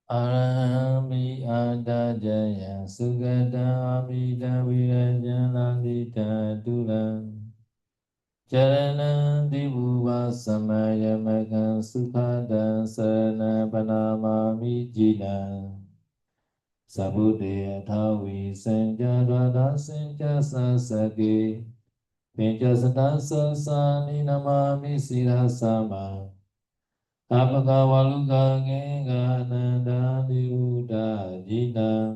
Arami adajaya sugata amida virajalandita tulang Jalananti buva samaya magan sukhada sarana panamami jina Sabuddhe athavi sanjadvada sanja sasake Penja sadasa sani namami sirasama Apakavaluka genga nandani uda jina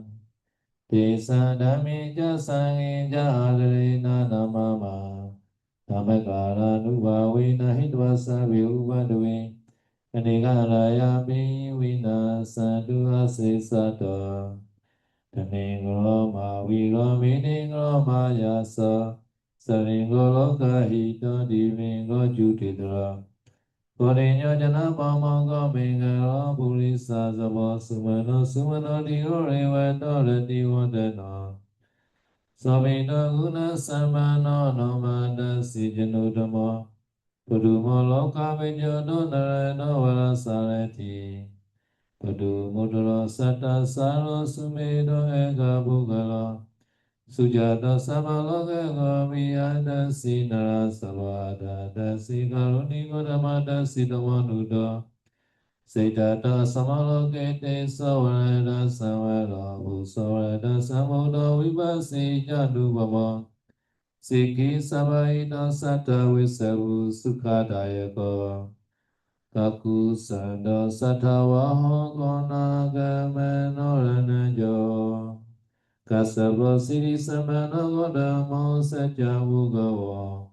Desa damija sangija alena namama Namakara nubhavena hidvasa vyuvadve Kanikaraya bivina sadhu asesata Kaningro viro viningro yasa Saringo loka hita divingo jutidra Korinyo jana pamangka mingala pulisa sapa sumana diyo rewato reti wadana Sabina guna samana namada si janudama Padumo loka vijono narayana varasareti Padumudra sata saro sumedo eka bugala Sujata samaloka gaviyada si narasavada dasi karuni kodamada si damanuda Sedata samalokete savarada samara bhusavarada samuda vibhasi jadubhava Sikhi sabaita sata visavu sukhadayaka Kaku sanda satavaho gona gamenoranjo Kasava siri samana godamo sajavugava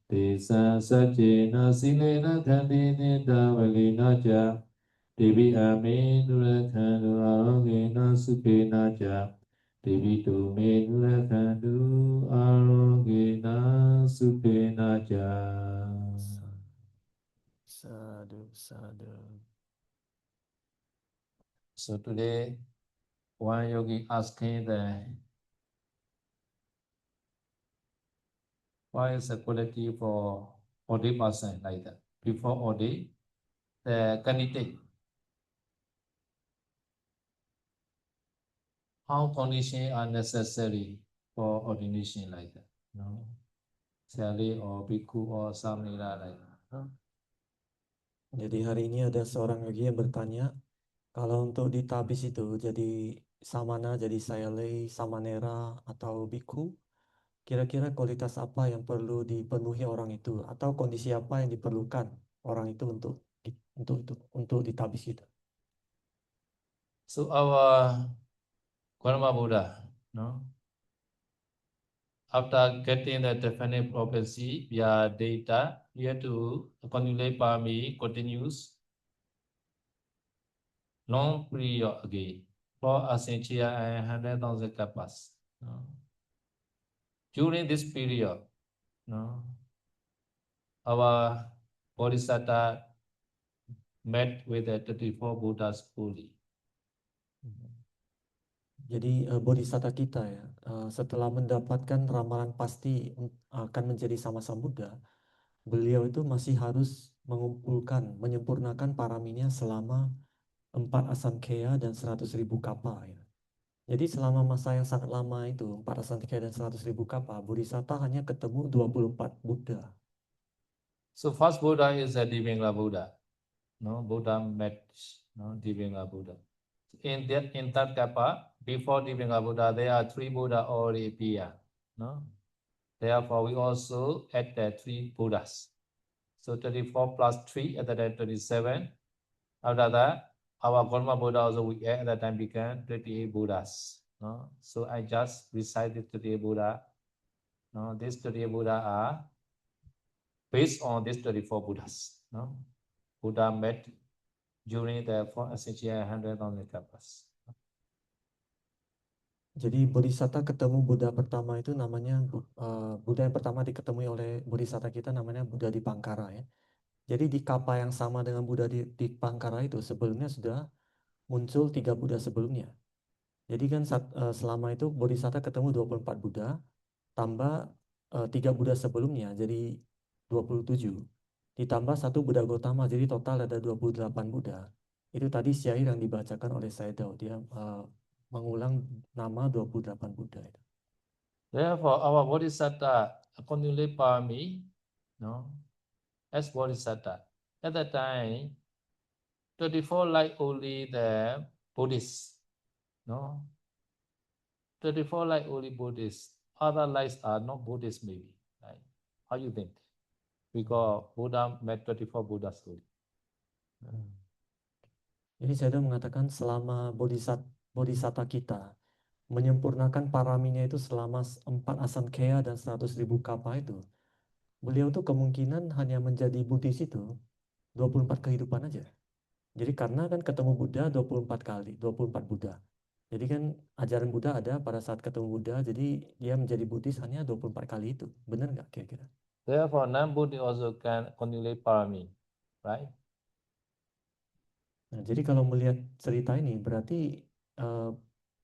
Desa sajena silena kandini davalina ja Devi amin nurakandu arogena sukhena ja Devi tume nurakandu arogena sukhena ja. Sadhu, sadhu. So today, one yogi asking what is the quality for OD person like that? Before OD, the candidate, how conditions are necessary for ordination like that? No, Sally or Bhikkhu or Samnila like that. No? Jadi hari ini ada seorang yogi yang bertanya, kalau untuk ditabis itu jadi samana, jadi sayalei, samanera, atau biku, kira-kira kualitas apa yang perlu dipenuhi orang itu, atau kondisi apa yang diperlukan orang itu untuk ditabis itu. So our Karma Buddha, no? After getting the definite prophecy via data, we have to accumulate parami continues long period again for Asenchia and 100,000 kappas. No? During this period, no, our Bodhisattva met with the 34 Buddhas fully. Jadi bodhisatta kita ya, setelah mendapatkan ramalan pasti akan menjadi sama-sama Buddha, beliau itu masih harus mengumpulkan, menyempurnakan paraminya selama 4 asankheya dan 100.000 kapa ya. Jadi selama masa yang sangat lama itu, 4 asankheya dan 100.000 kapa, bodhisatta hanya ketemu 24 Buddha. So first Buddha is a Divingla Buddha. No, Buddha met no Divingla Buddha. In that kappa, before Divingla Buddha, there are 3 Buddha already appear. No? Therefore, we also add the 3 Buddhas. So 34 plus 3 at that time 27. After that, our Karma Buddha also we at that time became 38 Buddhas. No? So I just recited 38 Buddha. No? These 38 Buddha are based on these 34 Buddhas. No? Buddha met during the 4 essential 100,000 kappas. Jadi bodhisatta ketemu Buddha pertama itu namanya, Buddha yang pertama diketemui oleh bodhisatta kita namanya Buddha Dipangkara ya. Jadi di kapa yang sama dengan Buddha Dipangkara itu sebelumnya sudah muncul 3 Buddha sebelumnya. Jadi kan selama itu bodhisatta ketemu 24 Buddha, tambah 3 Buddha sebelumnya jadi 27. Ditambah 1 Buddha Gautama, jadi total ada 28 Buddha. Itu tadi syair yang dibacakan oleh Saidao. Dia mengulang nama 28 Buddha itu. Therefore, our Bodhisattva accordingly parami, no, as Bodhisattva. At that time, 24 like only the Buddhists, no, 24 like only Buddhists. Other lights are not Buddhists, maybe. Right? How you think? Because Buddha met 24 Buddhas only. Jadi Saidao mengatakan selama Bodhisatta kita menyempurnakan paraminya itu selama 4 asankheya dan 100.000 kapa itu, beliau tuh kemungkinan hanya menjadi Buddhis itu 24 kehidupan aja. Jadi karena kan ketemu Buddha 24 kali, 24 Buddha. Jadi kan ajaran Buddha ada pada saat ketemu Buddha, jadi dia menjadi Buddhis hanya 24 kali itu. Benar nggak kira-kira? Therefore, non-Buddhist also can accordingly parami, right? Nah, jadi kalau melihat cerita ini berarti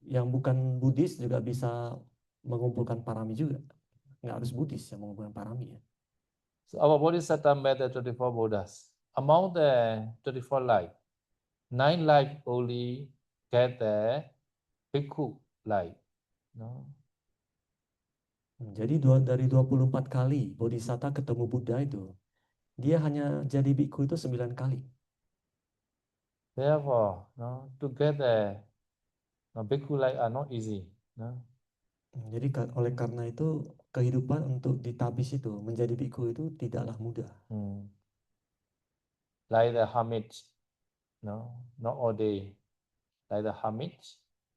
yang bukan Buddhis juga bisa mengumpulkan parami juga. Nggak harus Buddhis yang mengumpulkan parami ya. So our Bodhisattva met the 24 Buddhas. Among the 24 life, 9 life only get the bhikkhu life. No? Jadi dari 24 kali Bodhisatta ketemu Buddha itu, dia hanya jadi bhikkhu itu 9 kali. Therefore, no, to get the bhikkhu life are not easy. No? Jadi oleh karena itu kehidupan untuk ditabis itu menjadi bhikkhu itu tidaklah mudah. Like the hermit, no, not all day. Like the hermit,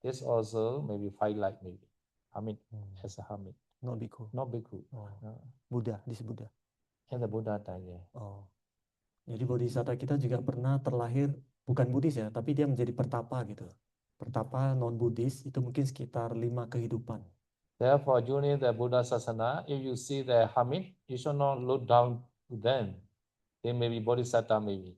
this also maybe 5 life maybe. Hermit as a hermit, No bhikkhu. not bhikkhu. Oh. No. Buddha, disebut Buddha. In the Buddha time, yeah. Oh. Jadi Bodhisatta kita juga pernah terlahir bukan Buddhis ya, tapi dia menjadi pertapa gitu. Pertapa non Buddhis itu mungkin sekitar 5 kehidupan. Therefore, during the Buddha Sasana, if you see the hermit, you should not look down to them. They may be Bodhisatta, maybe.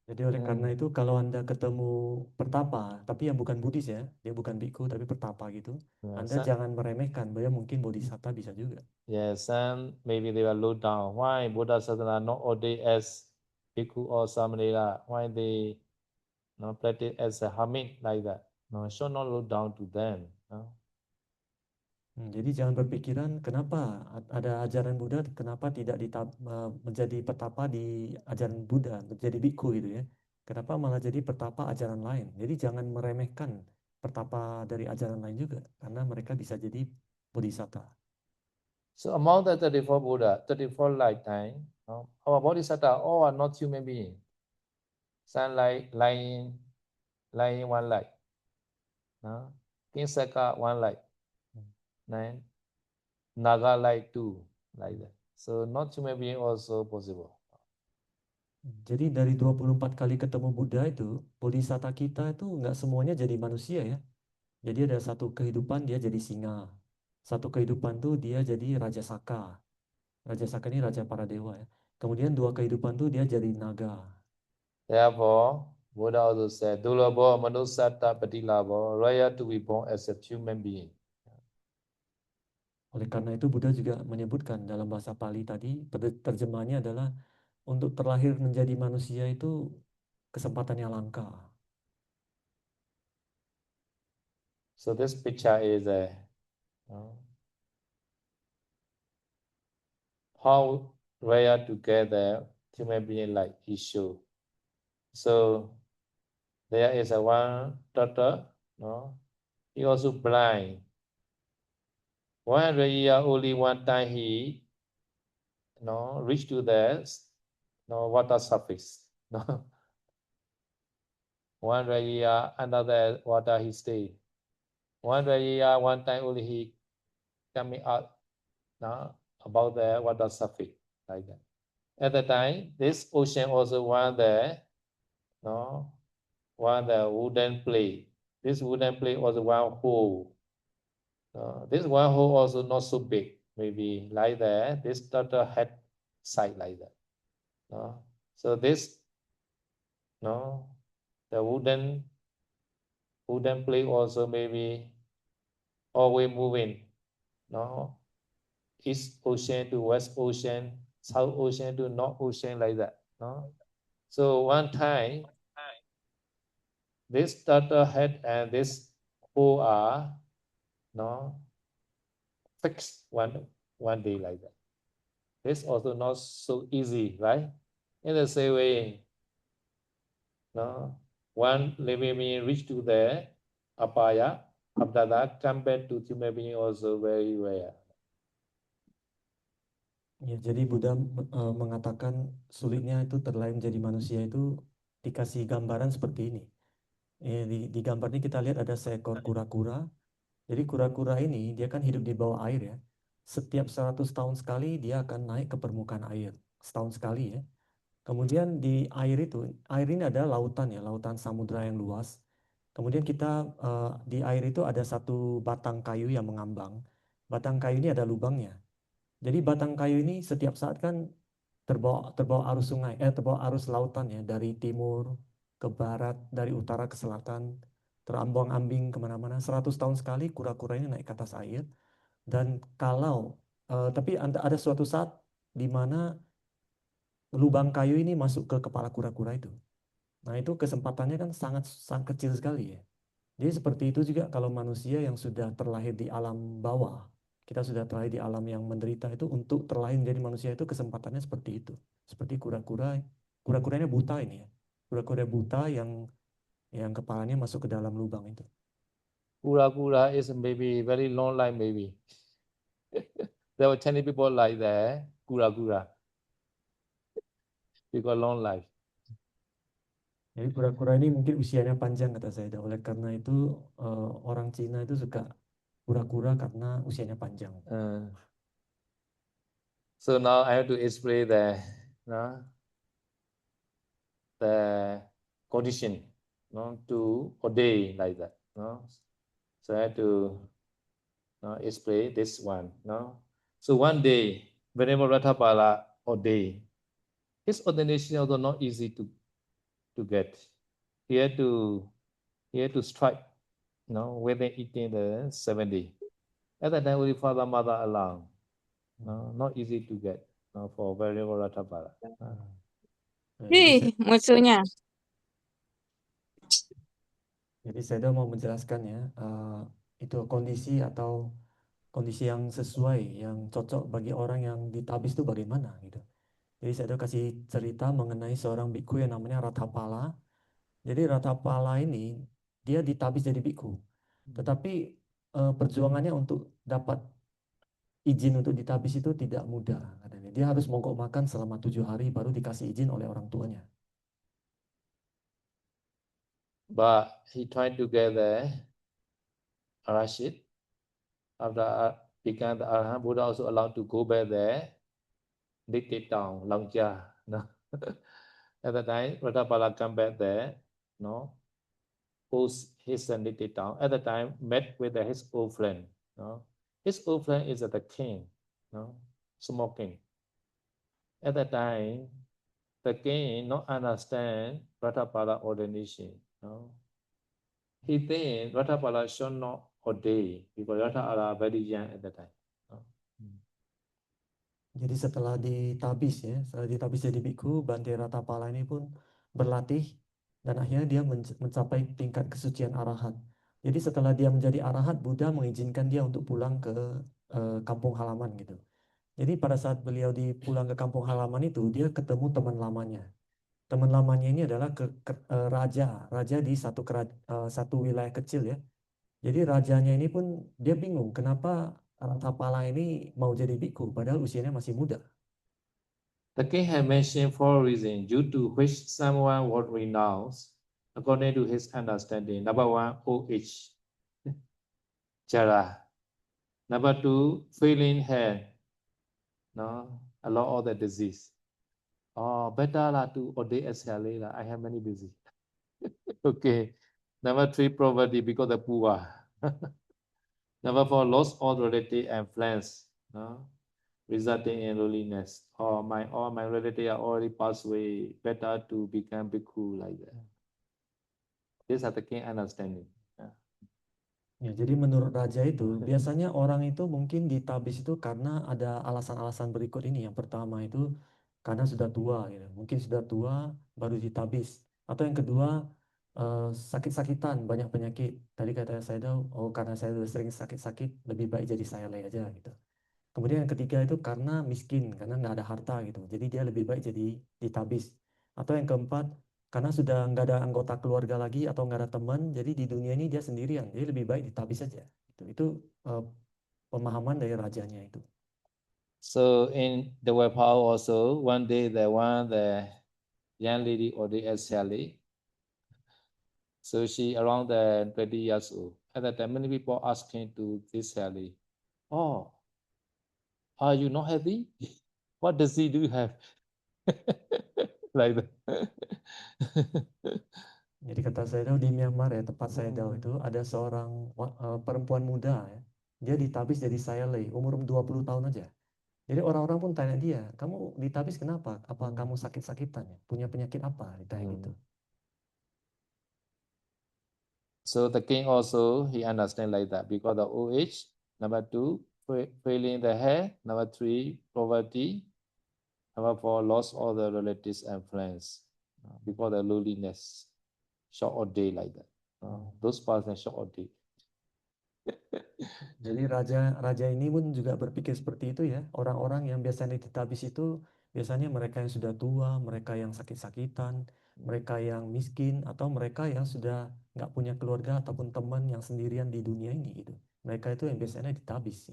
Jadi oleh karena itu kalau Anda ketemu pertapa, tapi yang bukan Buddhis ya, dia bukan bhikkhu tapi pertapa gitu, Anda jangan meremehkan, bahwa mungkin Bodhisatta bisa juga. Yes, and maybe they will look down. Why Buddha Sasana not ordained as bhikkhu or samanera? Why they not practice as a hermit like that? No, should not look down to them. No? Jadi jangan berpikiran kenapa ada ajaran Buddha, kenapa tidak menjadi pertapa di ajaran Buddha, menjadi bhikkhu gitu ya. Kenapa malah jadi pertapa ajaran lain. Jadi jangan meremehkan pertapa dari ajaran lain juga, karena mereka bisa jadi bodhisatta. So among the 34 Buddha, 34 lifetime, no, our Bodhisatta all are not human beings. Some lying one life. No? King Saka one life. Nine. Naga life two, like that. So not human being also possible. Jadi dari 24 kali ketemu Buddha itu, bodhisatta kita itu nggak semuanya jadi manusia ya. Jadi ada satu kehidupan dia jadi singa. Satu kehidupan tuh dia jadi Raja Saka. Raja Saka ini raja para dewa ya. Kemudian 2 kehidupan tuh dia jadi naga. Therefore, Buddha also said, Dulabo manusatta patilabo, rare to be born as a human being. Oleh karena itu Buddha juga menyebutkan dalam bahasa Pali tadi, terjemahannya adalah untuk terlahir menjadi manusia itu kesempatannya langka. So this picture is how rare to get the human being like issue. So there is a one daughter, no, he also blind. 100 years only one time he reached to the water surface. No. 100 years under the water he stayed. 100 years one time only he coming out about the water surface like that. At the time, this ocean also one the wooden plate. This wooden plate was one hole. This one hole also not so big, maybe like that. This daughter had side like that. So this, the wooden plate also maybe always moving. East ocean to west ocean, south ocean to north ocean like that. So one time this starter head and this pole are no fixed one day like that. This also not so easy, right? In the same way, no, one living being reach to the apaya, after that come back to human being also very rare. Ya, jadi Buddha mengatakan sulitnya itu terlahir menjadi manusia itu dikasih gambaran seperti ini. Di gambar ini kita lihat ada seekor kura-kura. Jadi kura-kura ini dia kan hidup di bawah air ya. Setiap 100 tahun sekali dia akan naik ke permukaan air. Setahun sekali ya. Kemudian di air ini ada lautan ya, lautan samudra yang luas. Kemudian kita di air itu ada satu batang kayu yang mengambang. Batang kayu ini ada lubangnya. Jadi batang kayu ini setiap saat kan terbawa arus sungai, terbawa arus lautan ya, dari timur ke barat, dari utara ke selatan, terambang-ambing kemana-mana. 100 tahun sekali kura-kura ini naik ke atas air. Dan tapi ada suatu saat di mana lubang kayu ini masuk ke kepala kura-kura itu. Nah, itu kesempatannya kan sangat sangat kecil sekali ya. Jadi seperti itu juga kalau manusia yang sudah terlahir di alam bawah, kita sudah terlahir di alam yang menderita itu, untuk terlahir menjadi manusia itu kesempatannya seperti itu. Seperti kura-kuranya buta ini ya. Kura-kura buta yang kepalanya masuk ke dalam lubang itu. Kura-kura is maybe very long life maybe. There were 10 people like that, kura-kura. Because long life. Jadi kura-kura ini mungkin usianya panjang kata saya. Dan oleh karena itu orang Cina itu suka kura-kura karena usianya panjang. So now I have to explain the condition to ordain like that. So I have to explain this one. So one day, whenever Rathabala ordained, his ordination also not easy to get. He had to strike, within 18 the 70. At that time, only father, mother alone. Not easy to get for Venerable Rathabala. Musuhnya. Jadi saya mau menjelaskan ya, itu kondisi atau kondisi yang sesuai, yang cocok bagi orang yang ditabis itu bagaimana gitu. Jadi saya kasih cerita mengenai seorang biku yang namanya Ratapala. Jadi Ratapala ini dia ditabis jadi biku, tetapi perjuangannya untuk dapat izin untuk ditabis itu tidak mudah. Dia harus mogok makan selama 7 hari baru dikasih izin oleh orang tuanya. But he tried to get the Arashid. After become the Arahant, Buddha also allowed to go back there, dictate down, Langja. At the time, Rathabala come back there, post his dictate down. At the time, met with his old friend. His old friend is the king, smoking. At that time, the king not understand Rathabala ordination. He think Rathabala should not ordain because Rathabala very young at that time. Jadi setelah ditabis jadi biku, Bante Ratapala ini pun berlatih dan akhirnya dia mencapai tingkat kesucian arahat. Jadi setelah dia menjadi arahat, Buddha mengizinkan dia untuk pulang ke kampung halaman gitu. Jadi pada saat beliau pulang ke kampung halaman itu, dia ketemu teman lamanya. Teman lamanya ini adalah raja di satu wilayah kecil ya. Jadi rajanya ini pun dia bingung kenapa Ratapala ini mau jadi biku padahal usianya masih muda. The king had mentioned 4 reasons due to which someone would renounce according to his understanding. Number 1, old age, Jara. Number 2, failing health, along all the disease. Oh, better to ordain as Halila. I have many disease. Okay. Number 3, poverty because the poor. Number 4, lost all relative and friends, resulting in loneliness. All my relatives are already passed away. Better to become bhikkhu like that. This is the king understanding. Ya, jadi menurut raja itu biasanya orang itu mungkin ditabis itu karena ada alasan-alasan berikut ini. Yang pertama itu karena sudah tua, gitu. Mungkin sudah tua baru ditabis. Atau yang kedua sakit-sakitan, banyak penyakit. Tadi kata saya tahu, oh karena saya udah sering sakit-sakit, lebih baik jadi silent aja gitu. Kemudian yang ketiga itu karena miskin, karena nggak ada harta gitu. Jadi dia lebih baik jadi ditabis. Atau yang keempat, karena sudah nggak ada anggota keluarga lagi atau nggak ada teman, jadi di dunia ini dia sendirian. Jadi lebih baik ditabis saja. Itu eh, pemahaman dari rajanya itu. So in the Web House also, one day the young lady ordered as Sally. So she around the 20 years old. At that time, many people asking to this Sally, "Oh, are you not happy? What does he do have?" Like that. Jadi kata saya tahu di Myanmar ya, tempat saya tahu itu ada seorang perempuan muda ya. Dia ditabis jadi Sayalei, umur 20 tahun aja. Jadi orang-orang pun tanya dia, kamu ditabis kenapa? Apa kamu sakit-sakitan ya? Punya penyakit apa? Ditanya gitu. So the king also he understand like that because of old age. Number two, failing the hair. Number three, poverty. Number four, loss all the relatives and friends because the loneliness, short or day like that. Those persons short or day. Jadi raja ini pun juga berpikir seperti itu ya. Orang-orang yang biasanya ditabis itu biasanya mereka yang sudah tua, mereka yang sakit-sakitan, mereka yang miskin, atau mereka yang sudah nggak punya keluarga ataupun teman yang sendirian di dunia ini gitu. Mereka itu yang biasanya ditabis.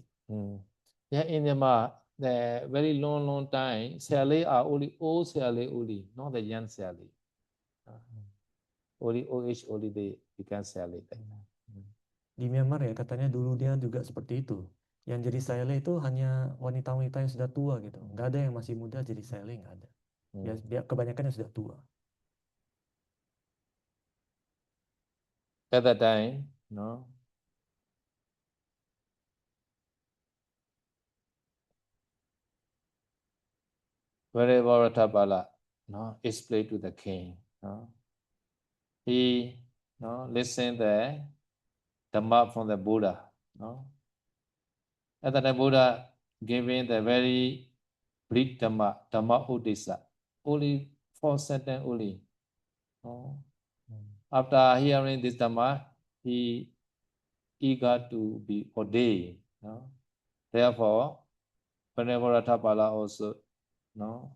Yeah, in Myanmar, the very long time, Sale are only old Sale only, not the young Sale. Only old age only they become Sale. Di Myanmar ya katanya dulu dia juga seperti itu. Yang jadi Saile itu hanya wanita-wanita yang sudah tua gitu. Nggak ada yang masih muda jadi Saile, nggak ada. Dia kebanyakan yang sudah tua. At that time, no, wherever Rathabala, no, explained to the king, no, he, no, listened the Dhamma from the Buddha, no. At that time, Buddha giving the very brief Dhamma, Dhamma Udesa, only 4 sentences only. No. After hearing this Dhamma, he eager to be ordained. No? Therefore, whenever Rathabala also, no,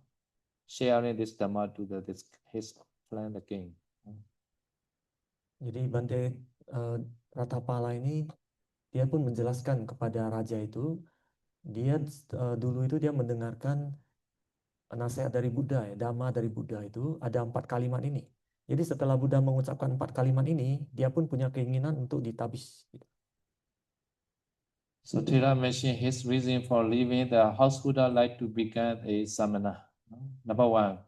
sharing this Dhamma to his friend the king. Jadi Bante Ratapala ini dia pun menjelaskan kepada raja itu, dia dulu itu dia mendengarkan nasihat dari Buddha ya, Dhamma dari Buddha itu ada 4 kalimat ini. Jadi setelah Buddha mengucapkan 4 kalimat ini, dia pun punya keinginan untuk ditabis. So Thera mentioned his reason for leaving the house Buddha like to become a samana. Number one,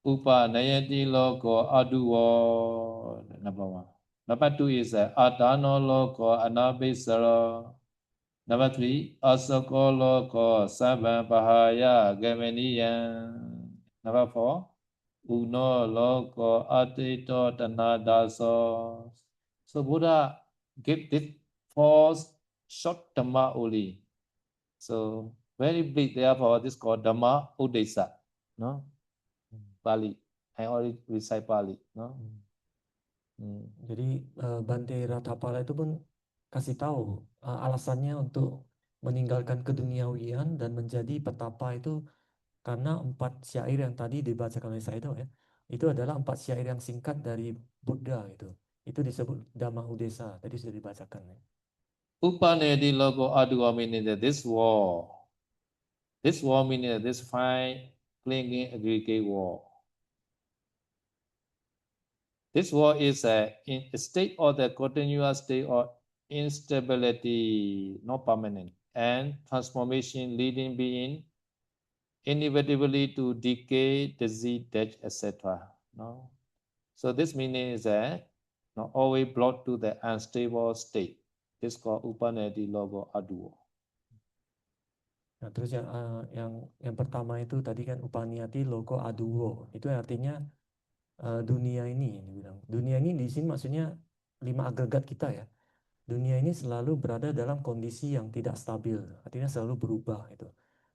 Upa Nayati Loko Aduwo. Number one. Number two is Adano Loko Anabisaro. Number three, Asoko Loko Saban Bahaya Gamaniyan. Number four, Uno Loko Atito Tanadaso. So Buddha gave this 4 short Dhamma only. So very big, therefore this called Dhamma Udesa. No? Pali. I already recite Pali. No? Jadi Bante Ratapala itu pun kasih tahu alasannya untuk meninggalkan keduniawian dan menjadi petapa itu karena 4 syair yang tadi dibacakan oleh saya itu adalah 4 syair yang singkat dari Buddha itu. Itu disebut Dhamma Udesa, tadi sudah dibacakan ya. Upanedi logo adua meaning that this war. This war meaning that this fine clinging aggregate war. This war is in a state or the continuous state of instability, not permanent, and transformation leading being inevitably to decay, disease, death, etc. No? So this meaning is always brought to the unstable state. This is called Upanadi Logo Aduo. Nah, terus yang pertama itu tadi kan Upaniati Logo Aduwo. Itu artinya dunia ini bilang. Dunia ini di sini maksudnya 5 agregat kita ya. Dunia ini selalu berada dalam kondisi yang tidak stabil, artinya selalu berubah itu.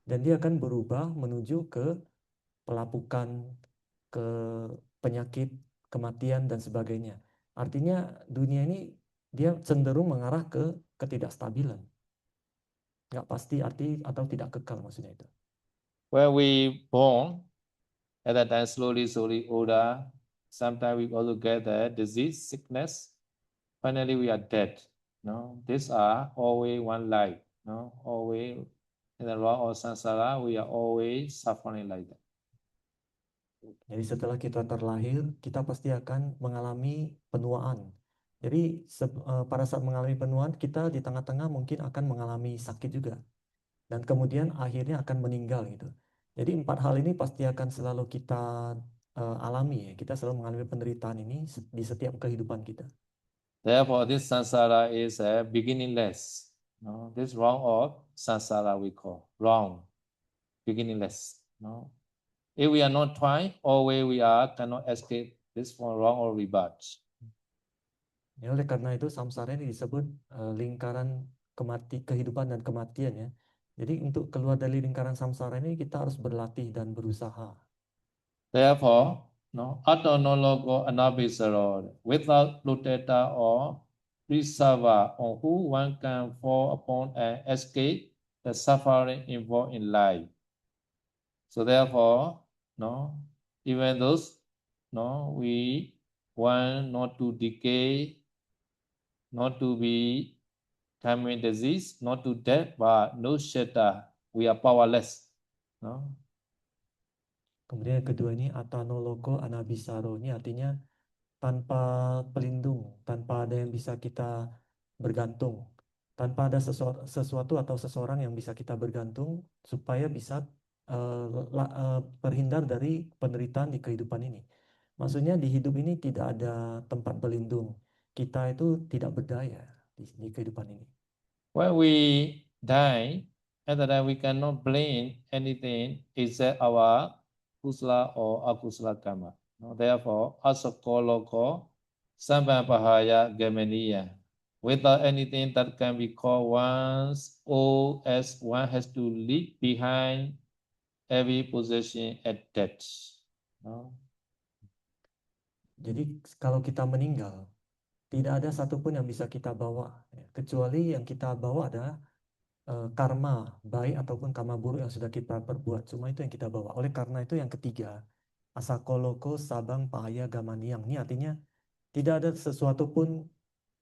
Dan dia akan berubah menuju ke pelapukan, ke penyakit, kematian dan sebagainya. Artinya dunia ini dia cenderung mengarah ke ketidakstabilan. Nggak pasti arti atau tidak kekal maksudnya itu. When we born, at that time slowly older, sometimes we also get the disease, sickness. Finally, we are dead. No, these are always one life. No, always in the law of samsara, we are always suffering like that. Jadi setelah kita terlahir, kita pasti akan mengalami penuaan. Jadi pada saat mengalami penuaan, kita di tengah-tengah mungkin akan mengalami sakit juga. Dan kemudian akhirnya akan meninggal gitu. Jadi 4 hal ini pasti akan selalu kita alami ya. Kita selalu mengalami penderitaan ini di setiap kehidupan kita. Therefore, this samsara is beginningless. No, this wrong of samsara we call wrong, beginningless. No, if we are not trying, always we are cannot escape this from wrong or rebirth. Ya, oleh karena itu samsara ini disebut lingkaran kehidupan dan kematian ya. Jadi untuk keluar dari lingkaran samsara ini kita harus berlatih dan berusaha. Therefore, no, atto no logo anabhisaro, without protector or preserver on who one can fall upon and escape the suffering involved in life. So therefore, no, even those, no, we want not to decay, not to be coming disease, not to death, but no shelter. We are powerless. No? Kemudian yang kedua ini atanoloko anabisaro, ini artinya tanpa pelindung, tanpa ada yang bisa kita bergantung, tanpa ada sesuatu atau seseorang yang bisa kita bergantung supaya bisa terhindar dari penderitaan di kehidupan ini. Maksudnya di hidup ini tidak ada tempat berlindung. Kita itu tidak berdaya di kehidupan ini. When we die, at that time we cannot blame anything except our kusala or akusala karma. No? Therefore, asako loko sambapahaya gamaniya. Without anything that can be called one's own, as one has to leave behind every possession at death. No? Jadi kalau kita meninggal, tidak ada satupun yang bisa kita bawa, kecuali yang kita bawa adalah karma baik ataupun karma buruk yang sudah kita perbuat. Cuma itu yang kita bawa. Oleh karena itu yang ketiga, asakoloko sabang pahaya gamaniang. Ini artinya tidak ada sesuatu pun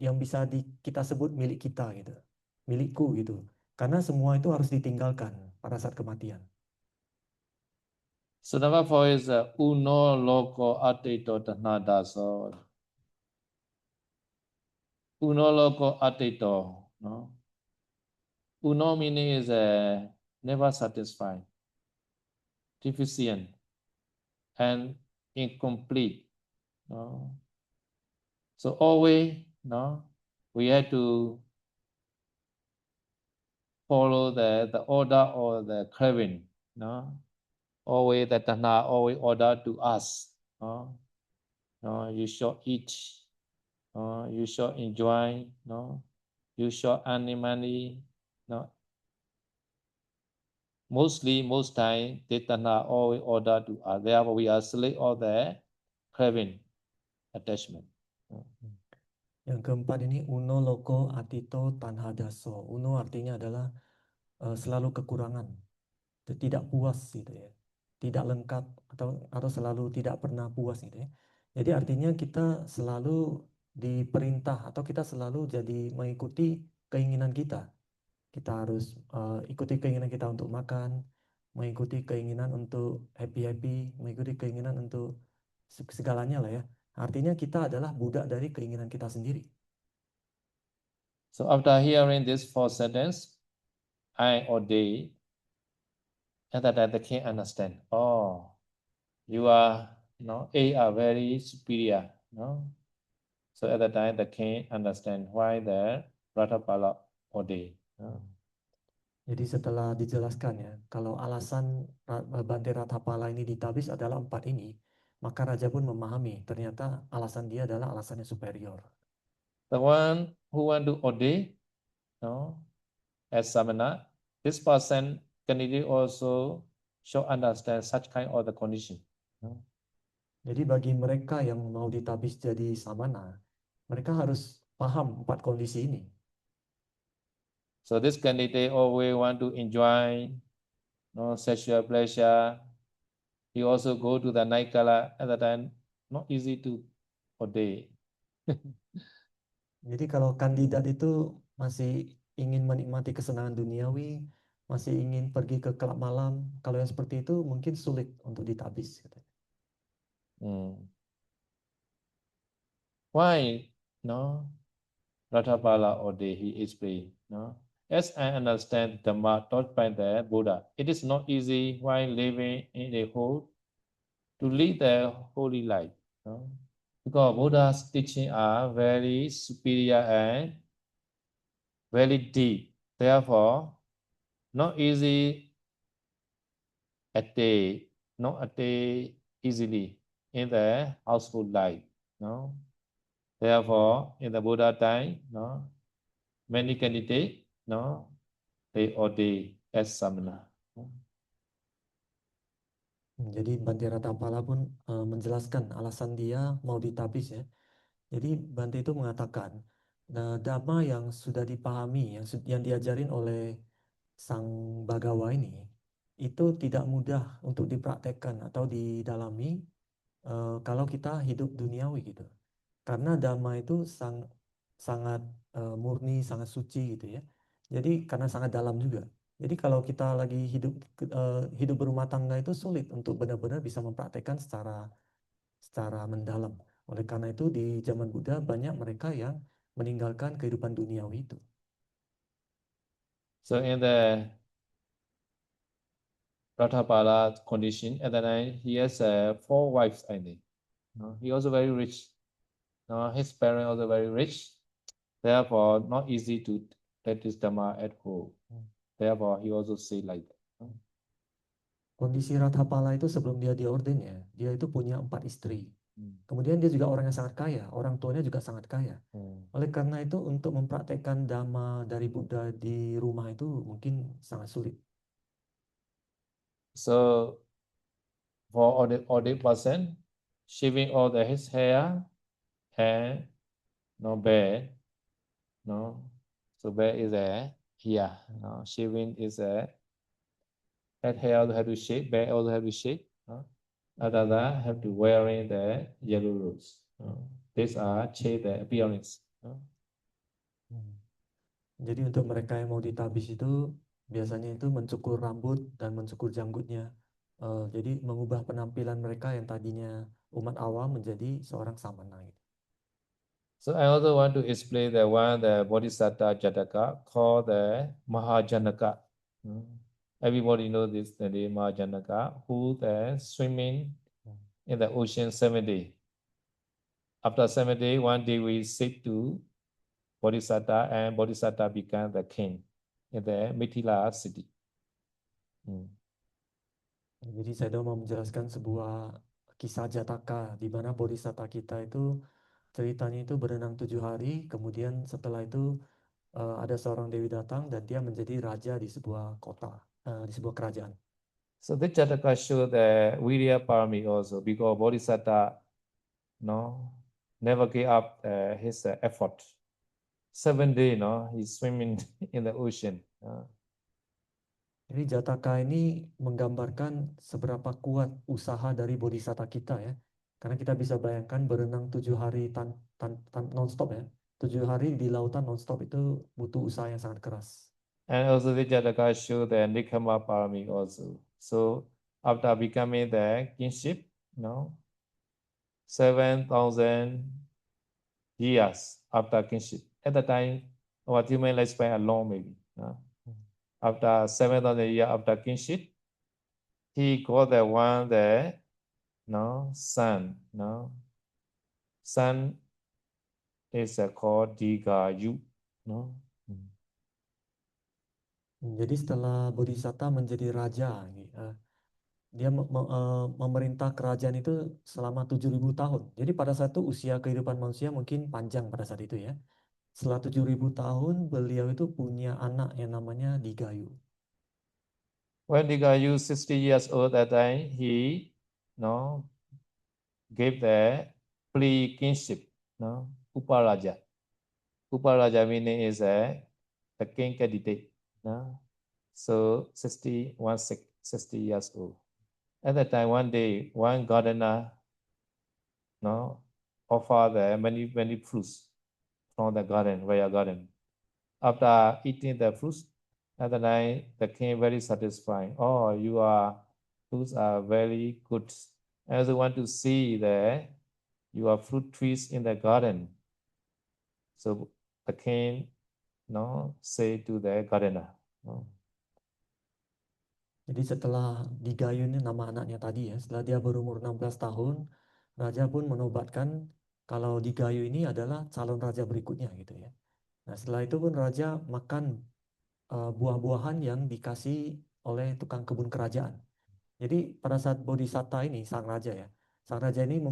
yang bisa kita sebut milik kita gitu, milikku gitu. Karena semua itu harus ditinggalkan pada saat kematian. So number 4 is uno loko atito tanadaso. Uno loko atito. No? Uno meaning is never satisfied, deficient, and incomplete. No? So always, no, we have to follow the order or the craving. No? Always the Tanha always order to us. No? No, you should eat. No? You should enjoy. No? You should earn money. No? Most time, the Tanha always order to us. Therefore, we are slave of the craving, attachment. Yang keempat ini uno loko atito tanhadaso. Uno artinya adalah selalu kekurangan, tidak puas gitu ya, tidak lengkap atau selalu tidak pernah puas gitu ya. Jadi artinya kita selalu diperintah atau kita selalu jadi mengikuti keinginan kita. Kita harus ikuti keinginan kita untuk makan, mengikuti keinginan untuk happy, mengikuti keinginan untuk segalanya lah ya. Artinya kita adalah budak dari keinginan kita sendiri. So after hearing this 4 sentence, I or they, at that time they can understand. Oh, you are, A are very superior. No? So at that time they can understand why the Ratapala or they. No? Jadi setelah dijelaskan ya, kalau alasan Bante Ratapala ini ditabis adalah 4 ini, maka raja pun memahami ternyata alasan dia adalah alasan yang superior. The one who want to ordain, as samana, this person can also should understand such kind of the condition. Jadi bagi mereka yang mau ditabis jadi samana, mereka harus paham 4 kondisi ini. So this candidate always want to enjoy sexual pleasure. He also go to the night club at the time, not easy to ordain. Jadi kalau kandidat itu masih ingin menikmati kesenangan duniawi, masih ingin pergi ke klub malam, kalau yang seperti itu mungkin sulit untuk ditabis. Why? No, Rathabala ordained, he explained. No, as I understand Dhamma taught by the Buddha, it is not easy while living in a hole to lead the holy life. No? Because Buddha's teaching are very superior and very deep. Therefore, not easy not attain easily in the household life. No? Therefore, in the Buddha time, no, many candidates, no, they ordain as samana. Jadi Bante Ratapala pun menjelaskan alasan dia mau ditabis ya. Jadi Bante itu mengatakan, dhamma yang sudah dipahami, yang diajarin oleh Sang Bagawa ini, itu tidak mudah untuk dipraktekkan atau didalami kalau kita hidup duniawi gitu. Karena dhamma itu sangat murni, sangat suci gitu ya. Jadi karena sangat dalam juga. Jadi kalau kita lagi hidup berumah tangga itu sulit untuk benar-benar bisa mempraktekkan secara mendalam. Oleh karena itu di zaman Buddha banyak mereka yang meninggalkan kehidupan duniawi itu. So in the Rathabala condition, at the time, he has 4 wives, I think. He also very rich. His parents also very rich. Therefore, not easy to practice Dhamma at home. Therefore, he also say like that. Kondisi Ratapala itu sebelum dia diorden ya, dia itu punya 4 istri. Kemudian dia juga orang yang sangat kaya, orang tuanya juga sangat kaya. Oleh karena itu untuk mempraktekkan dhamma dari Buddha di rumah itu mungkin sangat sulit. So for ordinary person, shaving all his hair and no beard, no. So beard is here. No, shaving is head hair also have to shave, beard also have to shave. No? Other than have to wearing the yellow robes. No? These are change the appearance. No? Jadi untuk mereka yang mau ditabis itu biasanya itu mencukur rambut dan mencukur janggutnya. Jadi mengubah penampilan mereka yang tadinya umat awam menjadi seorang samana. So I also want to explain the one the Bodhisattva Jataka called the Mahajanaka. Everybody knows this the name Mahajanaka, who the swimming in the ocean 7 days. After 7 days, one day we sit to Bodhisattva and Bodhisattva became the king in the Mithila city. Jadi saya mau menjelaskan sebuah kisah Jataka di mana Bodhisattva kita itu ceritanya itu berenang 7 hari, kemudian setelah itu ada seorang dewi datang dan dia menjadi raja di sebuah kota, di sebuah kerajaan. So this Jataka show the Virya Parami also because Bodhisattva never gave up his effort. 7 days, he's swimming in the ocean. Jadi Jataka ini menggambarkan seberapa kuat usaha dari Bodhisattva kita ya. Karena kita bisa bayangkan berenang 7 hari non-stop ya. 7 hari di lautan non-stop itu butuh usaha yang sangat keras. And also the Jataka show the Nikama Parami also. So after becoming the kingship, 7,000 years after kingship. At the time, our human lifespan alone maybe. After 7,000 years after kingship, he got the one son. Son is called Digayu. Jadi setelah Bodhisattva menjadi raja, dia memerintah kerajaan itu selama 7.000 tahun. Jadi pada saat itu usia kehidupan manusia mungkin panjang pada saat itu ya. Setelah 7.000 tahun beliau itu punya anak yang namanya Digayu. When Digayu 60 years old at that time, he gave the plea kingship, no, Uparaja. Uparaja meaning is the king candidate, no. So 60 years old. At that time, one day, one gardener, no, offered many fruits from the garden, royal garden. After eating the fruits, at the night, the king very satisfied. Oh, fruits are very good. I also want to see your fruit trees in the garden. So the king, no, say to the gardener, no. Jadi setelah Digayu ini nama anaknya tadi ya, setelah dia berumur 16 tahun, raja pun menobatkan kalau Digayu ini adalah calon raja berikutnya gitu ya. Nah setelah itu pun raja makan buah-buahan yang dikasih oleh tukang kebun kerajaan. Jadi pada saat Bodhisatta ini, sang raja ini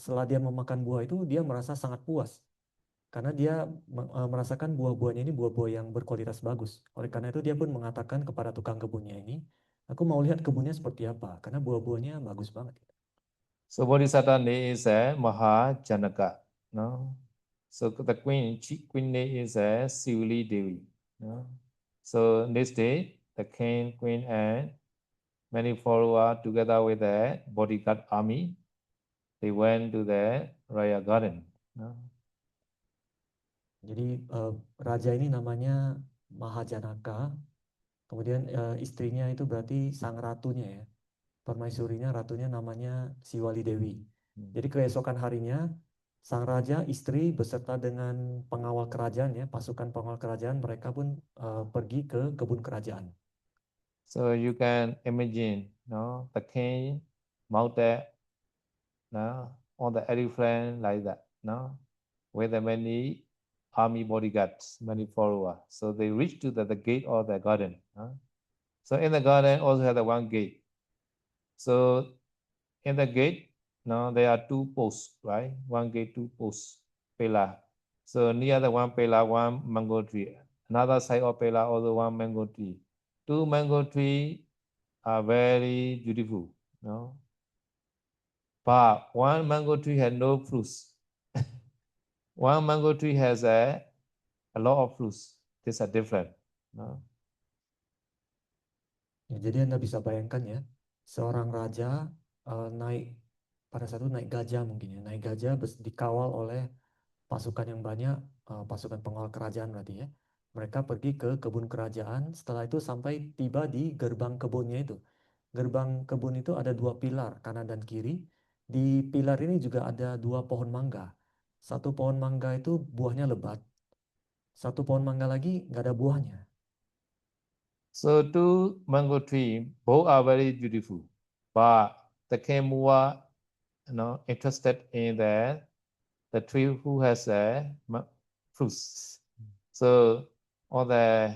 setelah dia memakan buah itu, dia merasa sangat puas. Karena dia merasakan buah-buahnya ini buah-buah yang berkualitas bagus. Oleh karena itu dia pun mengatakan kepada tukang kebunnya ini, aku mau lihat kebunnya seperti apa, karena buah-buahnya bagus banget. So Bodhisattva name is Mahajanaka, no. So the queen name is Sivali Devi, no. So next day, the king, queen, and many followers together with the bodyguard army, they went to the royal garden, no. Jadi raja ini namanya Mahajanaka, kemudian istrinya itu berarti sang ratunya ya. Permaisurinya, ratunya namanya Siwali Dewi. Jadi keesokan harinya, sang raja, istri beserta dengan pengawal kerajaan ya, pasukan pengawal kerajaan, mereka pun pergi ke kebun kerajaan. So you can imagine, no, the king mounted, no, on the elephant like that, no, with the many army bodyguards, many followers. So they reached to the gate of the garden. So in the garden also have the one gate. So in the gate, now there are two posts, right? One gate, two posts, pillar. So near the one pillar, one mango tree. Another side of pillar, also one mango tree. Two mango trees are very beautiful, no? But one mango tree had no fruits. One mango tree has a lot of fruits. These are different, no? Ya, jadi Anda bisa bayangkan ya, seorang raja naik pada satu naik gajah mungkin ya, naik gajah dikawal oleh pasukan yang banyak, pasukan pengawal kerajaan berarti ya. Mereka pergi ke kebun kerajaan, setelah itu sampai tiba di gerbang kebunnya itu. Gerbang kebun itu ada dua pilar, kanan dan kiri. Di pilar ini juga ada dua pohon mangga. Satu pohon mangga itu buahnya lebat, satu pohon mangga lagi nggak ada buahnya. So two mango tree, both are very beautiful, but the king more, interested in the tree who has fruits. So all the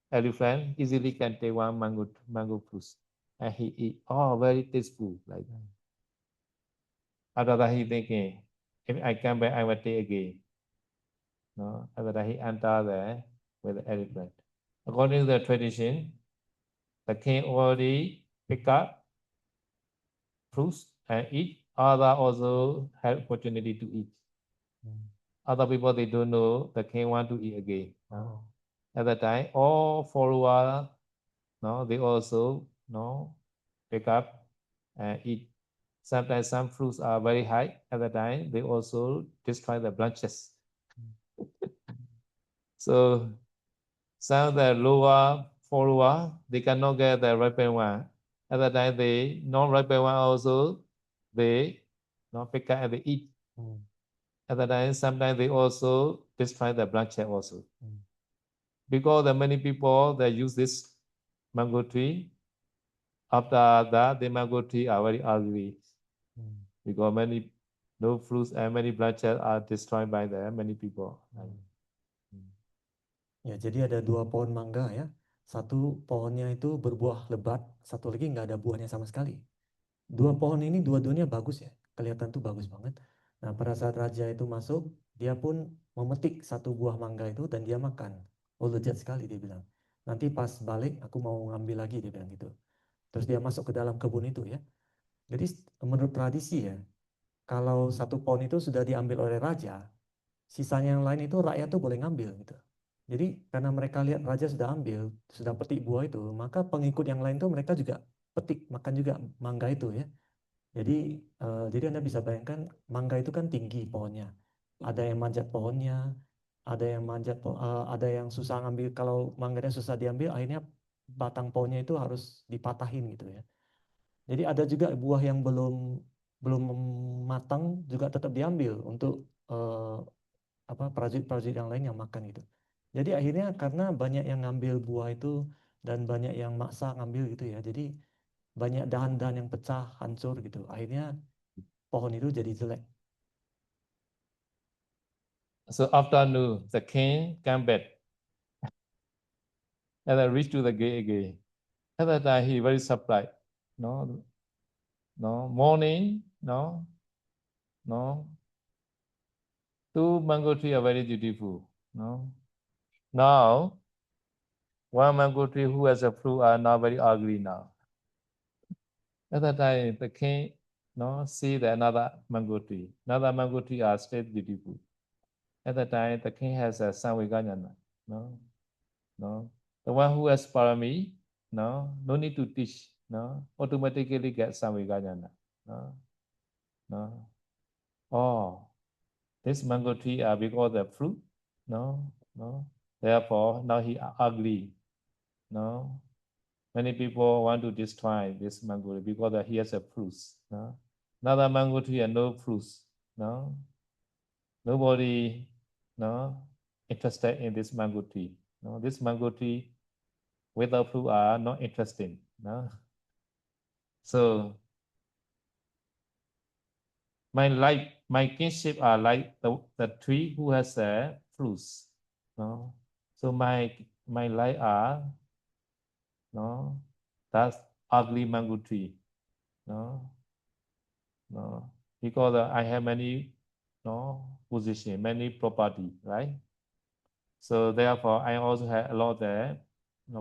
elephant easily can take one mango fruits, and he eat. Oh, very tasteful like that. After that, he thinking, if I come back, I will take again. No, after that, he enter there with the elephant. According to the tradition, the king already pick up fruits and eat. Other also have opportunity to eat. Other people, they don't know the king want to eat again. At that time, all followers, no, they also, no, pick up and eat. Sometimes some fruits are very high. At that time, they also destroy the branches. So some of the lower follower, they cannot get the ripe one. At that time, they non-ripe one also, they not pick up and they eat. At that time, sometimes they also destroy the branches also. Because the many people that use this mango tree, after that, the mango tree are very ugly. Because many no fruits and many branches are destroyed by the many people. Ya, jadi ada dua pohon mangga ya. Satu pohonnya itu berbuah lebat, satu lagi nggak ada buahnya sama sekali. Dua pohon ini dua-duanya bagus ya, kelihatan tuh bagus banget. Nah, pada saat raja itu masuk, dia pun memetik satu buah mangga itu dan dia makan. Oh, lezat sekali dia bilang. Nanti pas balik aku mau ngambil lagi dia bilang gitu. Terus dia masuk ke dalam kebun itu ya. Jadi menurut tradisi ya, kalau satu pohon itu sudah diambil oleh raja, sisanya yang lain itu rakyat tuh boleh ngambil gitu. Jadi karena mereka lihat raja sudah ambil, sudah petik buah itu, maka pengikut yang lain tuh mereka juga petik, makan juga mangga itu ya. Jadi Anda bisa bayangkan mangga itu kan tinggi pohonnya. Ada yang manjat pohonnya, ada yang susah ngambil. Kalau mangganya susah diambil, akhirnya batang pohonnya itu harus dipatahin gitu ya. Jadi ada juga buah yang belum belum matang juga tetap diambil untuk prajurit-prajurit yang lain yang makan gitu. Jadi akhirnya karena banyak yang ngambil buah itu dan banyak yang maksa ngambil gitu ya. Jadi banyak dahan-dahan yang pecah, hancur gitu. Akhirnya pohon itu jadi jelek. So afternoon, the king came back and then reached to the gate again. At that time, he very surprised. No, no, morning, no, no. Two mango trees are very beautiful. No, now one mango tree who has a fruit are now very ugly now. At that time, the king, no, see the another mango tree. Another mango tree are still beautiful. At that time, the king has a son Viganyana. No, no. The one who has parami, no need to teach. No, automatically get some Viganyana. No, no. Oh, this mango tree are because the fruit. No, no. Therefore, now he ugly. No, many people want to destroy this mango tree because he has a fruits. No, another mango tree and no fruits. No, nobody, no, interested in this mango tree. No, this mango tree without fruit are not interesting. No, so my life, my kinship are like the tree who has a fruits. No, so my life are no, that's ugly mango tree. No, no, because I have many no position, many property, right? So therefore, I also have a lot of the,